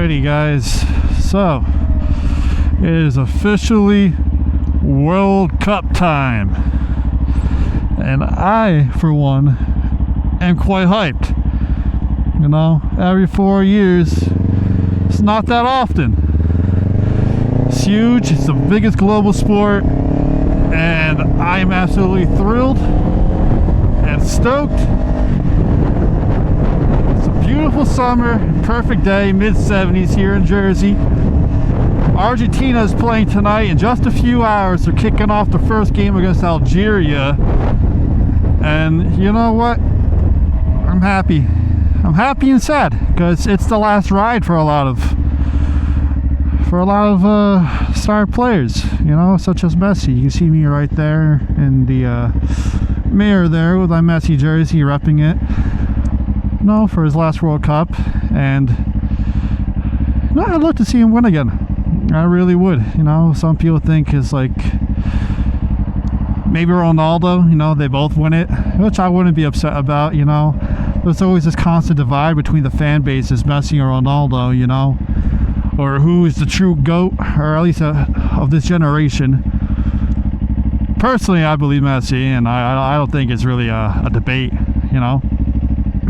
Alrighty guys, so it is officially World Cup time, and I for one am quite hyped. You know, every 4 years, it's not that often. It's huge, it's the biggest global sport, and I am absolutely thrilled and stoked. Beautiful summer, perfect day, mid-70s here in Jersey. Argentina is playing tonight. In just a few hours, they're kicking off the first game against Algeria. And you know what? I'm happy. I'm happy and sad because it's the last ride for a lot of star players. You know, such as Messi. You can see me right there in the mirror there with my Messi jersey, repping it. For his last World Cup, and I'd love to see him win again. I really would. You know, some people think it's like maybe Ronaldo, you know, they both win it, which I wouldn't be upset about. You know, there's always this constant divide between the fan bases, Messi or Ronaldo, you know, or who is the true GOAT, or at least of this generation. Personally, I believe Messi, and I don't think it's really a debate, you know.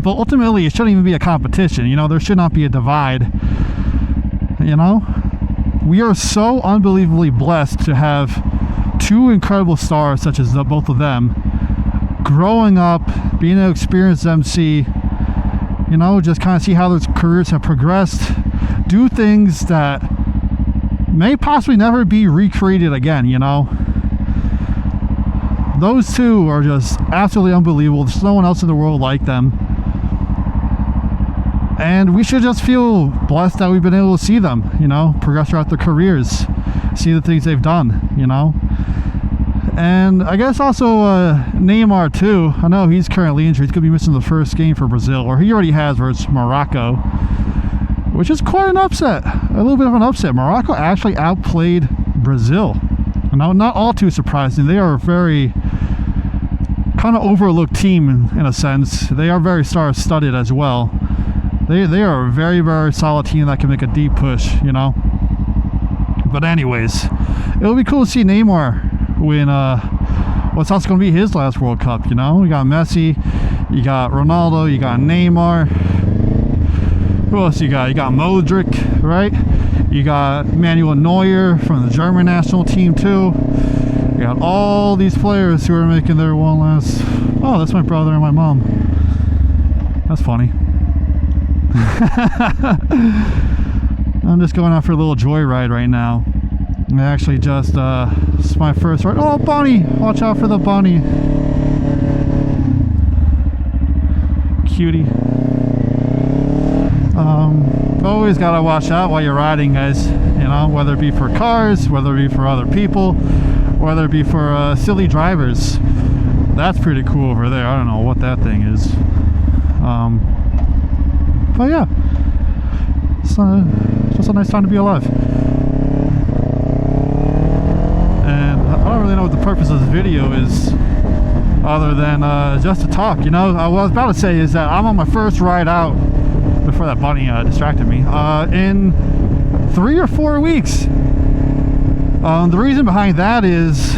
But ultimately, it shouldn't even be a competition. You know, there should not be a divide. You know, we are so unbelievably blessed to have two incredible stars, such as both of them, growing up, being able to experience them, see, you know, just kind of see how their careers have progressed, do things that may possibly never be recreated again, you know. Those two are just absolutely unbelievable. There's no one else in the world like them. And we should just feel blessed that we've been able to see them, you know, progress throughout their careers, see the things they've done, you know. And I guess also Neymar too. I know he's currently injured. He's going to be missing the first game for Brazil, or he already has versus Morocco, which is quite an upset. A little bit of an upset. Morocco actually outplayed Brazil. Now, not all too surprising. They are a very kind of overlooked team in a sense. They are very star-studded as well. They are a very, very solid team that can make a deep push, you know. But anyways, it'll be cool to see Neymar win what's also going to be his last World Cup, you know. You got Messi, you got Ronaldo, you got Neymar. Who else you got? You got Modric, right? You got Manuel Neuer from the German national team too. You got all these players who are making their one last... Oh, that's my brother and my mom. That's funny. I'm just going out for a little joyride right now. I actually just it's my first ride. Oh, bunny! Watch out for the bunny. Cutie. Always gotta watch out while you're riding, guys. You know, whether it be for cars, whether it be for other people, whether it be for silly drivers. That's pretty cool over there. I don't know what that thing is. But yeah, it's just a nice time to be alive. And I don't really know what the purpose of this video is, other than just to talk. You know, what I was about to say is that I'm on my first ride out, before that bunny distracted me, in 3 or 4 weeks. The reason behind that is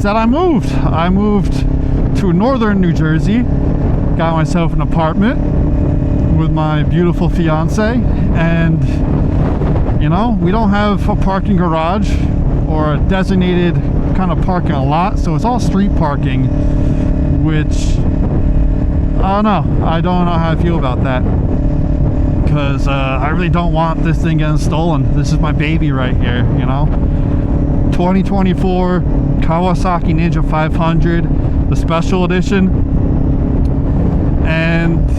that I moved. I moved to northern New Jersey, got myself an apartment with my beautiful fiance, and you know, we don't have a parking garage or a designated kind of parking lot, so it's all street parking, which I don't know how I feel about that, because I really don't want this thing getting stolen. This is my baby right here, you know. 2024 Kawasaki Ninja 500, the special edition, and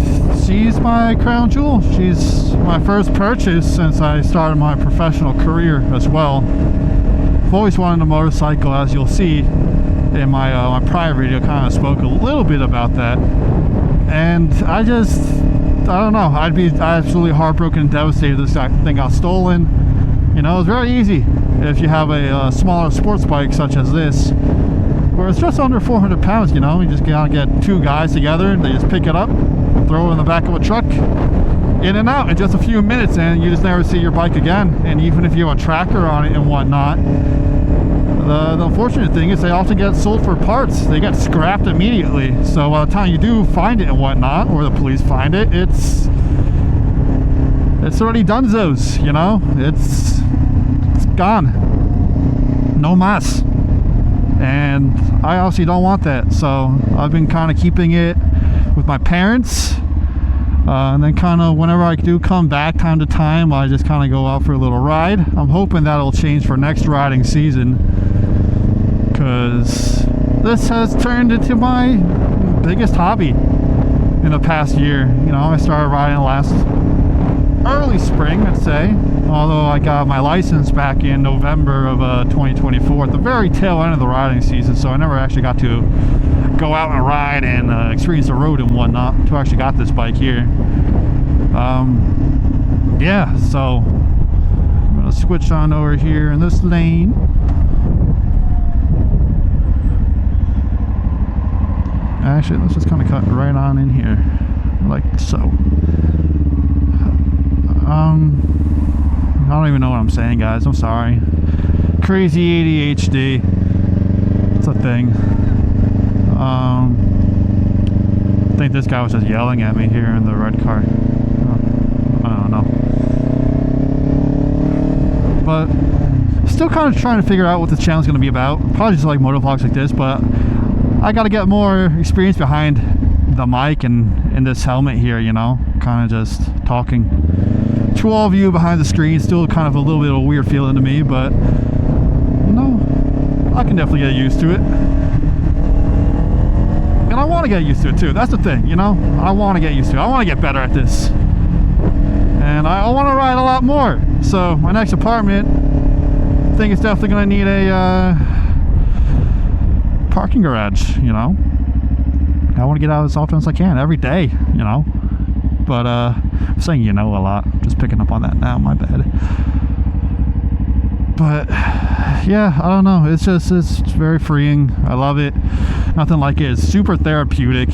she's my crown jewel. She's my first purchase since I started my professional career as well. I've always wanted a motorcycle, as you'll see in my prior video. Kind of spoke a little bit about that, and I don't know, I'd be absolutely heartbroken and devastated if this thing got stolen. You know, it's very easy if you have a smaller sports bike such as this, where it's just under 400 pounds, you know. You just gotta get two guys together and they just pick it up, throw it in the back of a truck, in and out in just a few minutes, and you just never see your bike again. And even if you have a tracker on it and whatnot, the unfortunate thing is they often get sold for parts. They get scrapped immediately. So by the time you do find it and whatnot, or the police find it, it's already donezo's, you know? It's gone. No mas. And I obviously don't want that. So I've been kind of keeping it with my parents. And then kind of whenever I do come back time to time, I just kind of go out for a little ride. I'm hoping that'll change for next riding season, because this has turned into my biggest hobby in the past year. You know, I started riding last early spring, I'd say, although I got my license back in November of 2024 at the very tail end of the riding season, so I never actually got to go out and ride and experience the road and whatnot until I actually got this bike here. Yeah, so I'm gonna switch on over here in this lane. Actually, let's just kind of cut right on in here, like so. I don't even know what I'm saying, guys. I'm sorry. Crazy ADHD. It's a thing. I think this guy was just yelling at me here in the red car. I don't know. But still kind of trying to figure out what this channel is going to be about. Probably just like motovlogs like this, but I got to get more experience behind the mic and in this helmet here, you know, kind of just talking to all of you behind the screen. Still kind of a little bit of a weird feeling to me, but you know, I can definitely get used to it. And I want to get used to it too. That's the thing, you know, I want to get used to it. I want to get better at this, and I want to ride a lot more. So my next apartment, I think it's definitely going to need a parking garage, you know. I want to get out as often as I can, every day, you know. But I'm saying you know a lot. I'm just picking up on that now, my bad. But yeah, I don't know. It's very freeing. I love it. Nothing like it. It's super therapeutic.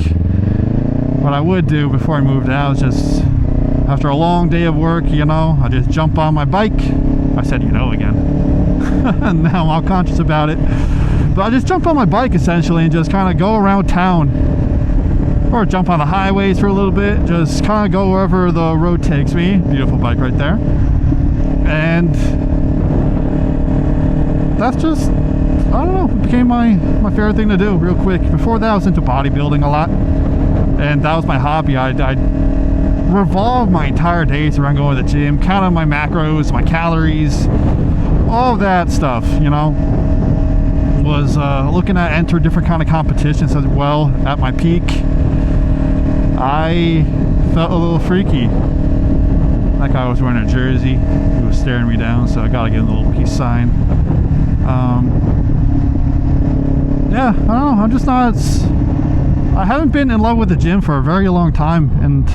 What I would do before I moved out is just, after a long day of work, you know, I just jump on my bike. I said you know again. Now I'm all conscious about it. But I just jump on my bike essentially and just kind of go around town, or jump on the highways for a little bit, just kind of go wherever the road takes me. Beautiful bike right there. And that's just, I don't know, it became my favorite thing to do real quick. Before that I was into bodybuilding a lot, and that was my hobby. I revolved my entire days around going to the gym, counting my macros, my calories, all that stuff, you know. Was looking at enter different kind of competitions as well. At my peak, I felt a little freaky. That guy was wearing a jersey. He was staring me down, so I gotta give him a little peace sign. Yeah, I don't know. I'm just not. I haven't been in love with the gym for a very long time, and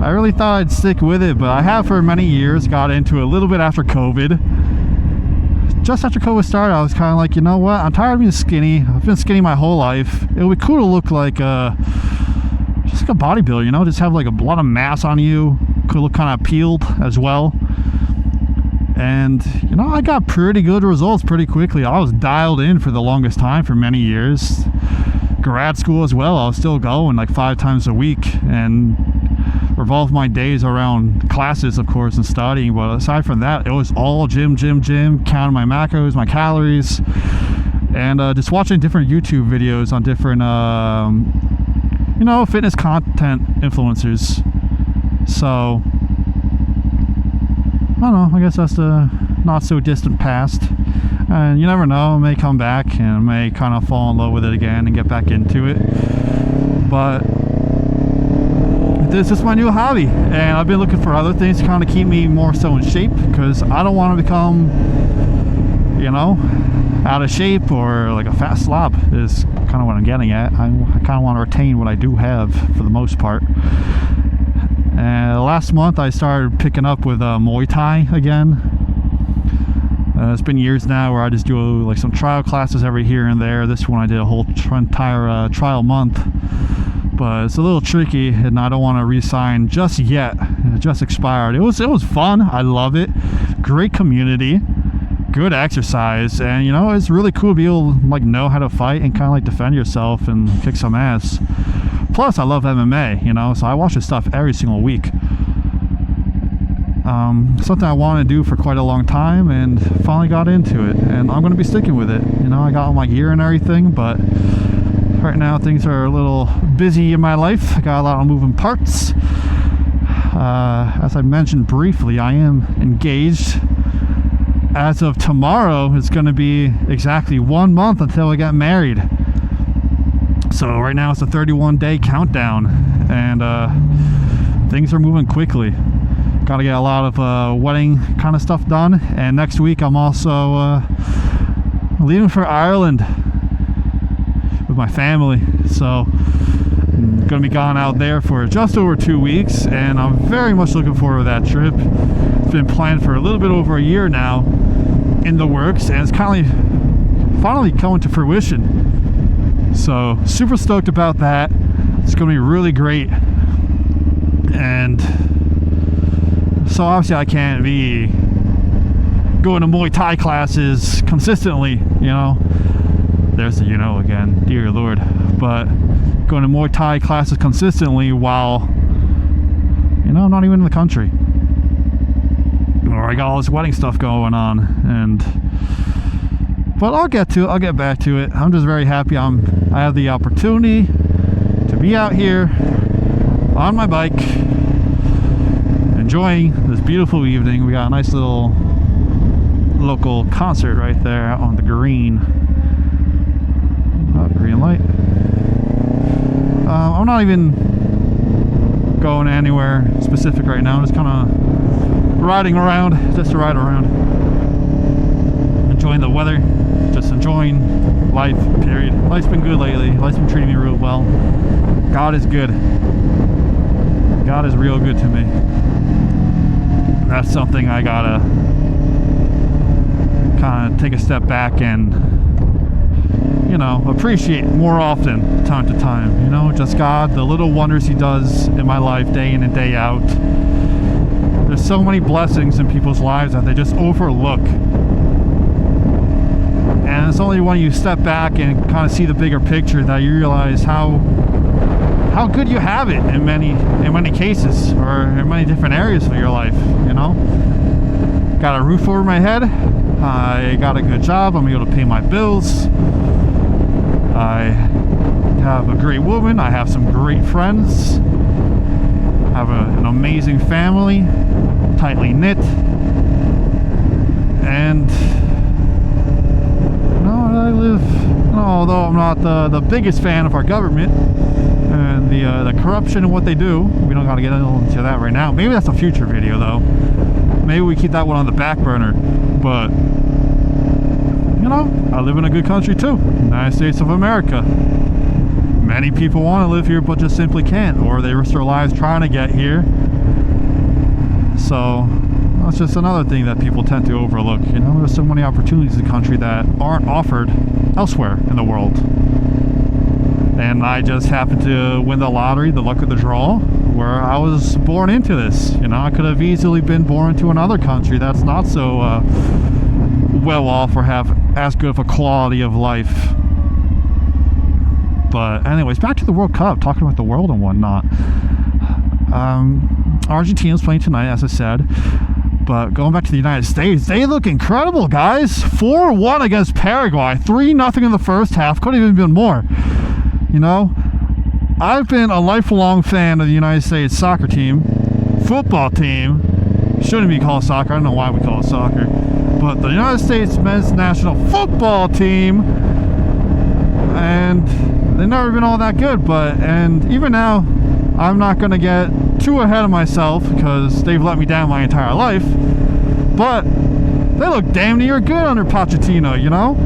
I really thought I'd stick with it, but I have for many years. Got into it a little bit after COVID. Just after COVID started, I was kind of like, you know what? I'm tired of being skinny. I've been skinny my whole life. It would be cool to look like just like a bodybuilder, you know? Just have like a lot of mass on you. Could look kind of peeled as well. And, you know, I got pretty good results pretty quickly. I was dialed in for the longest time for many years. Grad school as well. I was still going like 5 times a week and revolve my days around classes, of course, and studying. But aside from that, it was all gym, counting my macros, my calories, and just watching different YouTube videos on different you know, fitness content influencers. So I don't know, I guess that's the not so distant past, and you never know, I may come back and I may kind of fall in love with it again and get back into it. But this is my new hobby, and I've been looking for other things to kind of keep me more so in shape, because I don't want to become, you know, out of shape or like a fat slob is kind of what I'm getting at. I kind of want to retain what I do have for the most part. And last month I started picking up with Muay Thai again. It's been years now where I just do like some trial classes every here and there. This one I did a whole entire trial month. but it's a little tricky, and I don't want to re-sign just yet. It just expired. It was fun. I love it. Great community, good exercise, and you know, it's really cool to be able to like know how to fight and kind of like defend yourself and kick some ass. Plus, I love MMA, you know, so I watch this stuff every single week. Something I wanted to do for quite a long time, and finally got into it, and I'm going to be sticking with it. You know, I got all my gear and everything, but right now things are a little busy in my life. I got a lot of moving parts. As I mentioned briefly, I am engaged. As of tomorrow, it's going to be exactly 1 month until I get married. So right now it's a 31-day countdown, and things are moving quickly. Got to get a lot of wedding kind of stuff done, and next week I'm also leaving for Ireland with my family. So I'm going to be gone out there for just over 2 weeks, and I'm very much looking forward to that trip. It's been planned for a little bit over a year now, in the works, and it's finally coming to fruition. So super stoked about that. It's going to be really great. And so obviously I can't be going to Muay Thai classes consistently, you know. There's the you know again, dear Lord. But going to Muay Thai classes consistently while, you know, I'm not even in the country, or I got all this wedding stuff going on. But I'll get back to it. I'm just very happy I have the opportunity to be out here on my bike, enjoying this beautiful evening. We got a nice little local concert right there out on the green. Oh, green light. I'm not even going anywhere specific right now. I'm just kind of riding around, just to ride around, enjoying the weather, just enjoying life, period. Life's been good lately. Life's been treating me real well. God is good. God is real good to me. That's something I gotta kind of take a step back and, you know, appreciate more often, time to time. You know, just God, the little wonders He does in my life day in and day out. There's so many blessings in people's lives that they just overlook. And it's only when you step back and kind of see the bigger picture that you realize how good you have it in many cases, or in many different areas of your life, you know. Got a roof over my head. I got a good job. I'm able to pay my bills. I have a great woman. I have some great friends. I have an amazing family, tightly knit. And I live, although I'm not the biggest fan of our government and the corruption and what they do, we don't got to get into that right now. Maybe that's a future video though. Maybe we keep that one on the back burner. But you know, I live in a good country too, United States of America. Many people want to live here but just simply can't, or they risk their lives trying to get here. So that's just another thing that people tend to overlook. You know, there's so many opportunities in the country that aren't offered elsewhere in the world. And I just happened to win the lottery, the luck of the draw, where I was born into this. You know, I could have easily been born into another country that's not so well off or have as good of a quality of life. But anyways, back to the World Cup, talking about the world and whatnot. Argentina's playing tonight, as I said. But going back to the United States, they look incredible, guys. 4-1 against Paraguay. 3-0 in the first half. Could have even been more. You know, I've been a lifelong fan of the United States soccer team, football team. Shouldn't be called soccer. I don't know why we call it soccer. But the United States men's national football team. And they've never been all that good. And even now, I'm not going to get too ahead of myself because they've let me down my entire life. But they look damn near good under Pochettino, you know.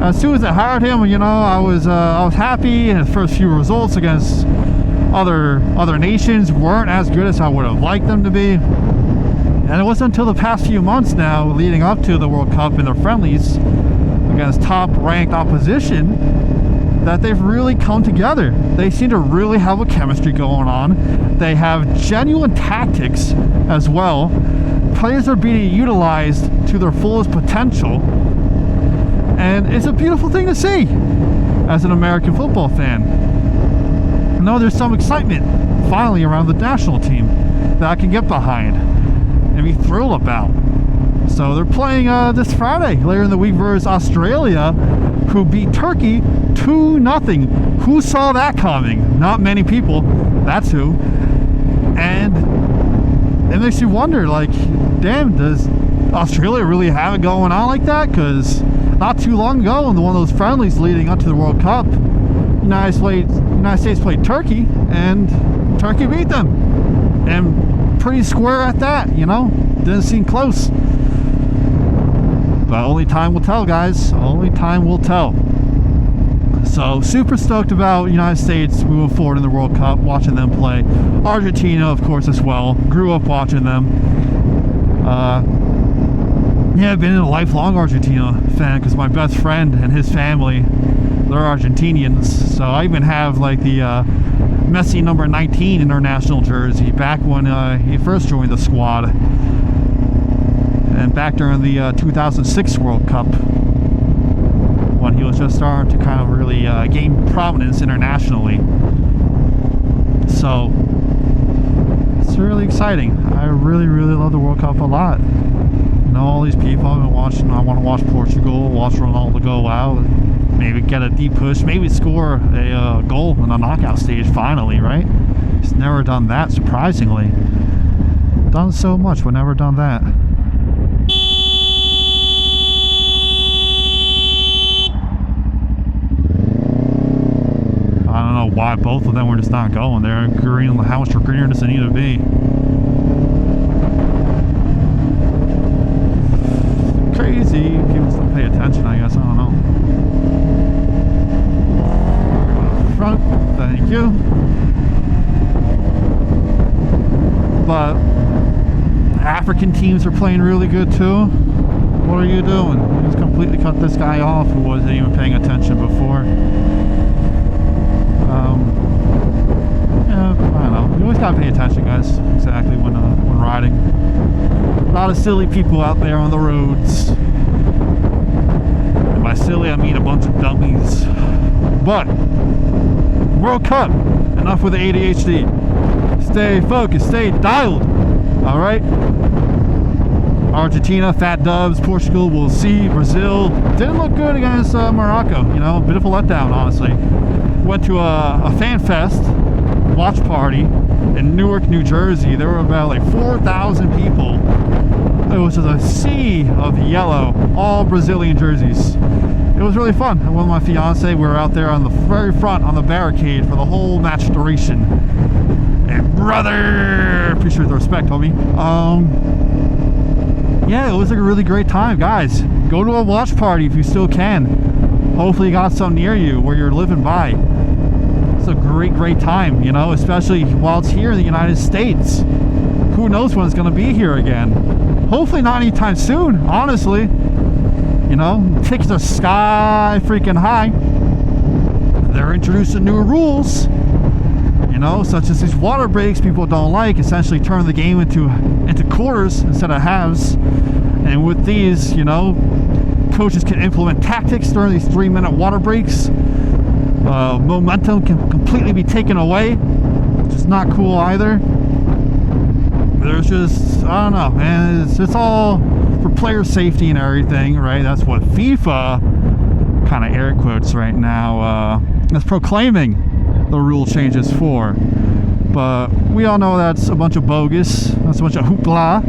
As soon as I hired him, you know, I was happy. And the first few results against other nations weren't as good as I would have liked them to be. And it wasn't until the past few months now, leading up to the World Cup and their friendlies against top-ranked opposition, that they've really come together. They seem to really have a chemistry going on. They have genuine tactics as well. Players are being utilized to their fullest potential. And it's a beautiful thing to see as an American football fan. I know there's some excitement finally around the national team that I can get behind and be thrilled about. So they're playing this Friday, later in the week, versus Australia, who beat Turkey 2-0. Who saw that coming? Not many people. That's who. And it makes you wonder, like, damn, does Australia really have it going on like that? Because not too long ago, in one of those friendlies leading up to the World Cup, United States played Turkey, and Turkey beat them. And pretty square at that, you know? Didn't seem close. But only time will tell, guys. Only time will tell. So, super stoked about United States moving forward in the World Cup, watching them play. Argentina, of course, as well. Grew up watching them. Yeah, I've been a lifelong Argentina fan because my best friend and his family, they're Argentinians. So I even have like the Messi number 19 international jersey back when he first joined the squad. And back during the 2006 World Cup, when he was just starting to kind of really gain prominence internationally. So it's really exciting. I really love the World Cup a lot. You know, all these people I've been watching. I want to watch Portugal, watch Ronaldo go out, and maybe get a deep push, maybe score a goal in the knockout stage finally, right? He's never done that, surprisingly. Done so much, but never done that. I don't know why both of them were just not going. They're green. How much greener does it need to be? Crazy. People still pay attention, I guess. I don't know. Front. Thank you. But African teams are playing really good too. What are you doing? You just completely cut this guy off who wasn't even paying attention before. Yeah, I don't know. You always gotta pay attention, guys. Exactly when riding. A lot of silly people out there on the roads. And by silly, I mean a bunch of dummies. But World Cup. Enough with the ADHD. Stay focused. Stay dialed. All right. Argentina, fat dubs. Portugal, we'll see. Brazil didn't look good against Morocco. You know, a bit of a letdown, honestly. Went to a fan fest watch party in Newark, New Jersey. There were about like 4,000 people. It was just a sea of yellow, all Brazilian jerseys. It was really fun. I went with my fiance. We were out there on the very front on the barricade for the whole match duration. And brother, appreciate the respect, homie. Yeah, it was like a really great time, guys. Go to a watch party if you still can. Hopefully you got some near you where you're living by. It's a great time, you know, especially while it's here in the United States. Who knows when it's going to be here again? Hopefully not anytime soon, honestly. You know, tickets are sky freaking high. They're introducing new rules, you know, such as these water breaks people don't like, essentially turn the game into quarters instead of halves. And with these, you know, coaches can implement tactics during these 3-minute water breaks. Momentum can completely be taken away, which is not cool either. There's just, I don't know, man, it's all for player safety and everything, right? That's what FIFA, kind of air quotes right now, is proclaiming the rule changes for. But we all know that's a bunch of bogus. That's a bunch of hoopla.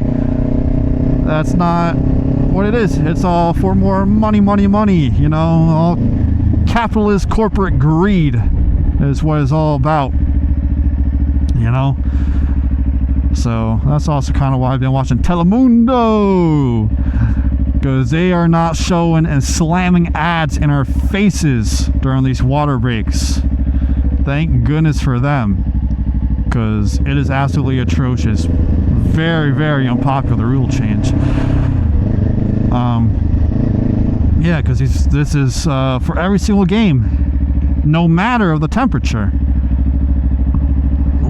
That's not what it is. It's all for more money, you know, all capitalist corporate greed is what it's all about, you know. So that's also kind of why I've been watching Telemundo, because they are not showing and slamming ads in our faces during these water breaks. Thank goodness for them, because it is absolutely atrocious. Very unpopular rule change. Yeah, because this is for every single game. no matter the temperature.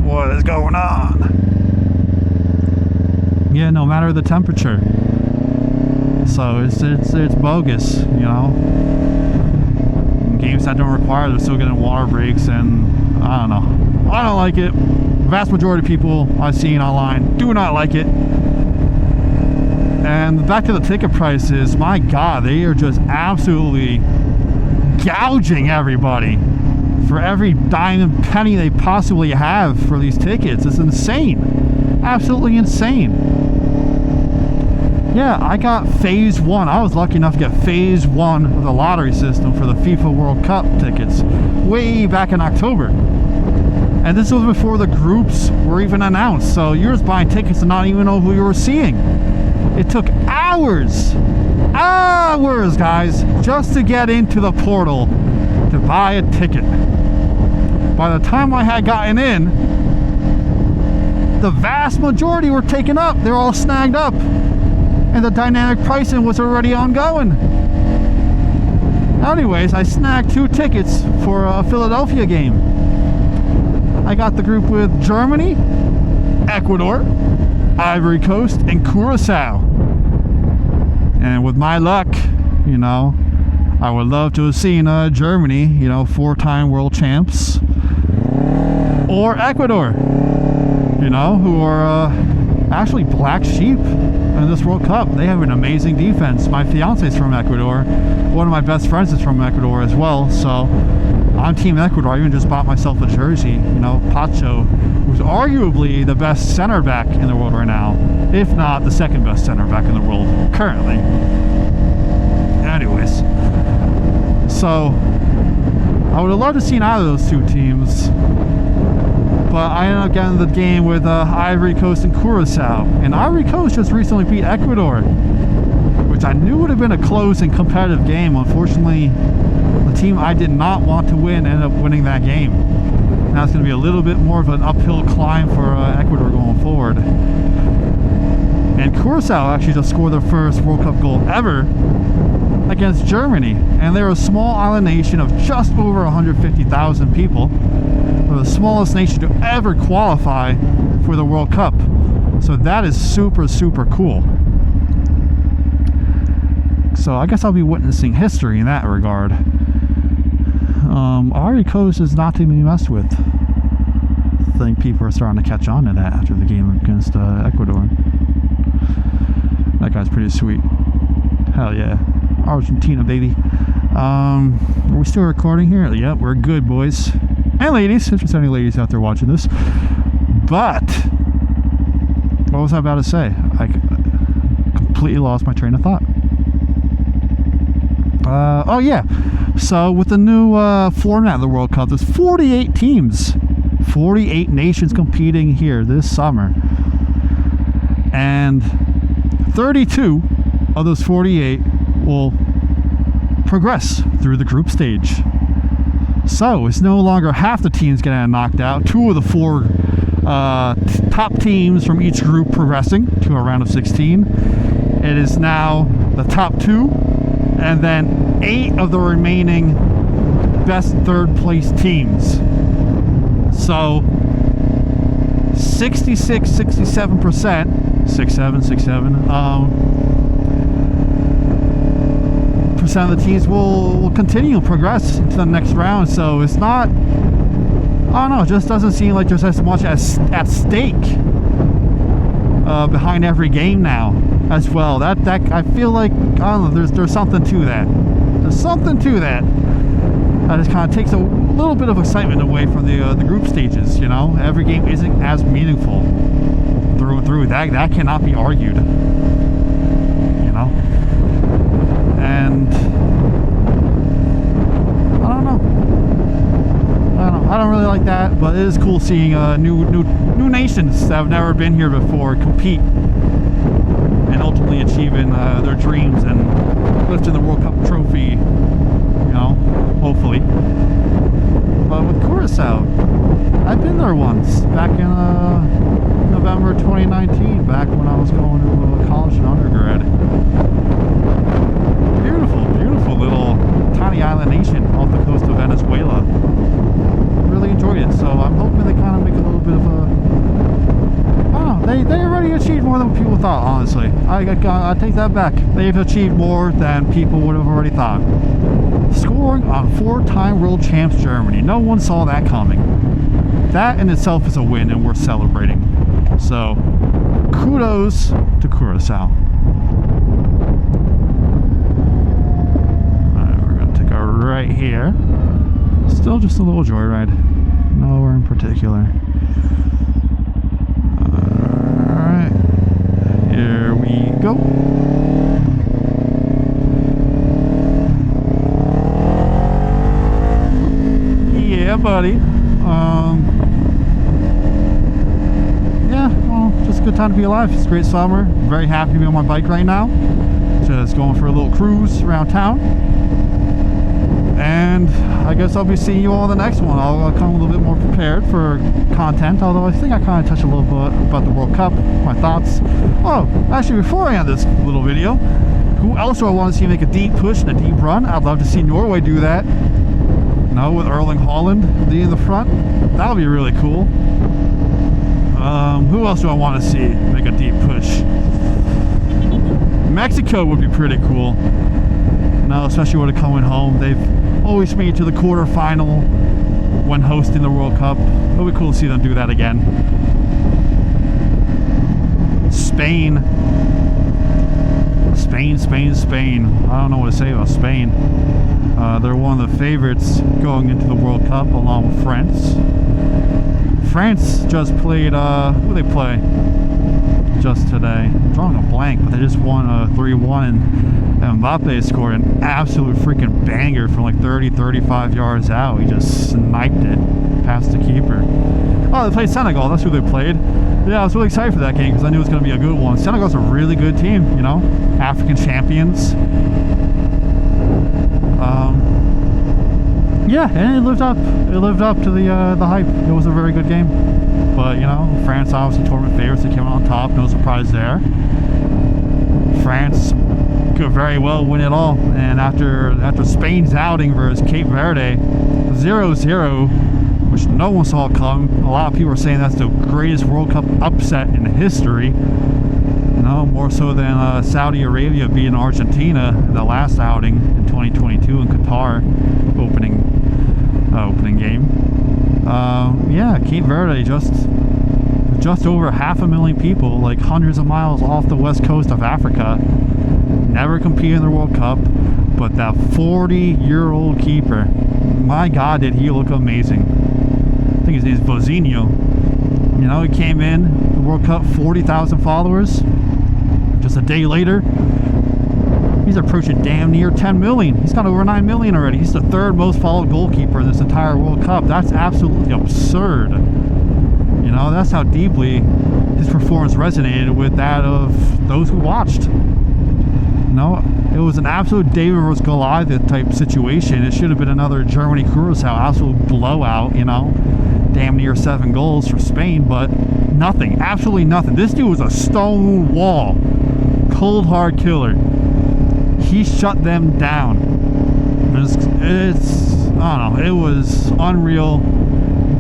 What is going on? Yeah, no matter the temperature. So it's bogus, you know. Games that don't require, they're still getting water breaks, and I don't know. I don't like it. Vast majority of people I've seen online do not like it. And back to the ticket prices, my God, they are just absolutely gouging everybody for every dime and penny they possibly have for these tickets. It's insane. Absolutely insane. Yeah, I got phase 1. I was lucky enough to get phase 1 of the lottery system for the FIFA World Cup tickets way back in October. And this was before the groups were even announced. So you're just buying tickets and not even know who you were seeing. It took hours, guys, just to get into the portal to buy a ticket. By the time I had gotten in, the vast majority were taken up. They're all snagged up. And the dynamic pricing was already ongoing. Anyways, I snagged 2 tickets for a Philadelphia game. I got the group with Germany, Ecuador, Ivory Coast, and Curacao. And with my luck, you know, I would love to have seen Germany, you know, 4-time world champs, or Ecuador, you know, who are actually black sheep in this World Cup. They have an amazing defense. My fiance is from Ecuador. One of my best friends is from Ecuador as well. So I'm Team Ecuador. I even just bought myself a jersey. You know, Pacho, who's arguably the best center back in the world right now, if not the second best center back in the world currently. Anyways, so I would have loved to see either of those 2 teams. But I ended up getting the game with Ivory Coast and Curacao. And Ivory Coast just recently beat Ecuador, which I knew would have been a close and competitive game. Unfortunately, the team I did not want to win ended up winning that game. Now it's going to be a little bit more of an uphill climb for Ecuador going forward. And Curacao actually just scored their first World Cup goal ever against Germany. And they're a small island nation of just over 150,000 people. They're the smallest nation to ever qualify for the World Cup. So that is super, super cool. So I guess I'll be witnessing history in that regard. Ivory Coast is not to be messed with. I think people are starting to catch on to that after the game against Ecuador. That guy's pretty sweet. Hell yeah. Argentina, baby. Are we still recording here? Yep, we're good, boys. And ladies, if there's any ladies out there watching this. But what was I about to say? I completely lost my train of thought. Oh yeah, so with the new format of the World Cup, there's 48 teams, 48 nations competing here this summer, and 32 of those 48 will progress through the group stage. So it's no longer half the teams getting knocked out. 2 of the 4 top teams from each group progressing to a round of 16. It is now the top 2, and then 8 of the remaining best 3rd place teams. So 66, 67%, 67, percent of the teams will continue and progress to the next round. So it's not, I don't know, it just doesn't seem like there's as much as at stake behind every game now as well. That I feel like, I don't know, there's something to that. There's something to that. That just kind of takes a little bit of excitement away from the group stages, you know? Every game isn't as meaningful through and through. That cannot be argued, you know? And I don't know. I don't really like that, but it is cool seeing new nations that have never been here before compete and ultimately achieving their dreams and lifting the World Cup trophy, you know, hopefully. But with Curacao, I've been there once back in November 2019, back when I was going to college and undergrad. Beautiful, beautiful little tiny island nation off the coast of Venezuela. more than people thought, honestly. I take that back. They've achieved more than people would have already thought. Scoring on 4-time world champs Germany. No one saw that coming. That in itself is a win, and we're celebrating. So, kudos to Curacao. Alright, we're going to take a right here. Still just a little joyride. Nowhere in particular. Alright. Here we go. Yeah, buddy. Yeah, well, just a good time to be alive. It's a great summer. Very happy to be on my bike right now. Just going for a little cruise around town. And I guess I'll be seeing you all in the next one. I'll come a little bit more prepared for content, although I think I kind of touched a little bit about the World Cup, my thoughts. Oh, actually, before I end this little video, who else do I want to see make a deep push and a deep run? I'd love to see Norway do that. No, with Erling Haaland leading the front. That would be really cool. Who else do I want to see make a deep push? Mexico would be pretty cool. No, especially with it coming home. They've always made it to the quarterfinal when hosting the World Cup. It would be cool to see them do that again. Spain. Spain. I don't know what to say about Spain. They're one of the favorites going into the World Cup along with France. France just played, who did they play just today? I'm drawing a blank, but they just won 3-1, and Mbappe scored an absolute freaking banger from like 30-35 yards out. He just sniped it past the keeper. Oh, they played Senegal. That's who they played. Yeah, I was really excited for that game because I knew it was going to be a good one. Senegal's a really good team, you know, African champions. Yeah, and it lived up. It lived up to the hype. It was a very good game. But you know, France obviously tournament favorites. They came out on top. No surprise there. France could very well win it all. And after Spain's outing versus Cape Verde, 0-0, which no one saw come. A lot of people are saying that's the greatest World Cup upset in history. No, more so than Saudi Arabia beating Argentina in the last outing in 2022 in Qatar, opening game. Yeah, Cape Verde just over 500,000 people, like hundreds of miles off the west coast of Africa. Never competed in the World Cup, but that 40-year-old keeper, my God, did he look amazing. I think his name is Bozinho. You know, he came in the World Cup, 40,000 followers. Just a day later, he's approaching damn near 10 million. He's got over 9 million already. He's the third most followed goalkeeper in this entire World Cup. That's absolutely absurd. You know, that's how deeply his performance resonated with that of those who watched. You know, it was an absolute David versus Goliath type situation. It should have been another Germany-Curacao absolute blowout, you know. Damn near 7 goals for Spain, but nothing. Absolutely nothing. This dude was a stone wall. Cold hard killer. He shut them down. It's I don't know, it was unreal,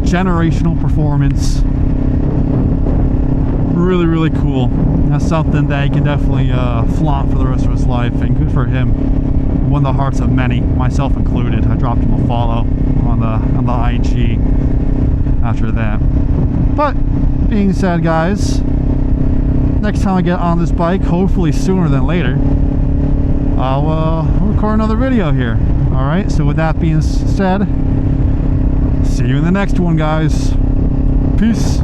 generational performance. Really, really cool. That's something that he can definitely flaunt for the rest of his life, and good for him. Won the hearts of many, myself included. I dropped him a follow on the IG after that. But being said, guys, next time I get on this bike, hopefully sooner than later, I'll record another video here. Alright, so with that being said, see you in the next one, guys. Peace.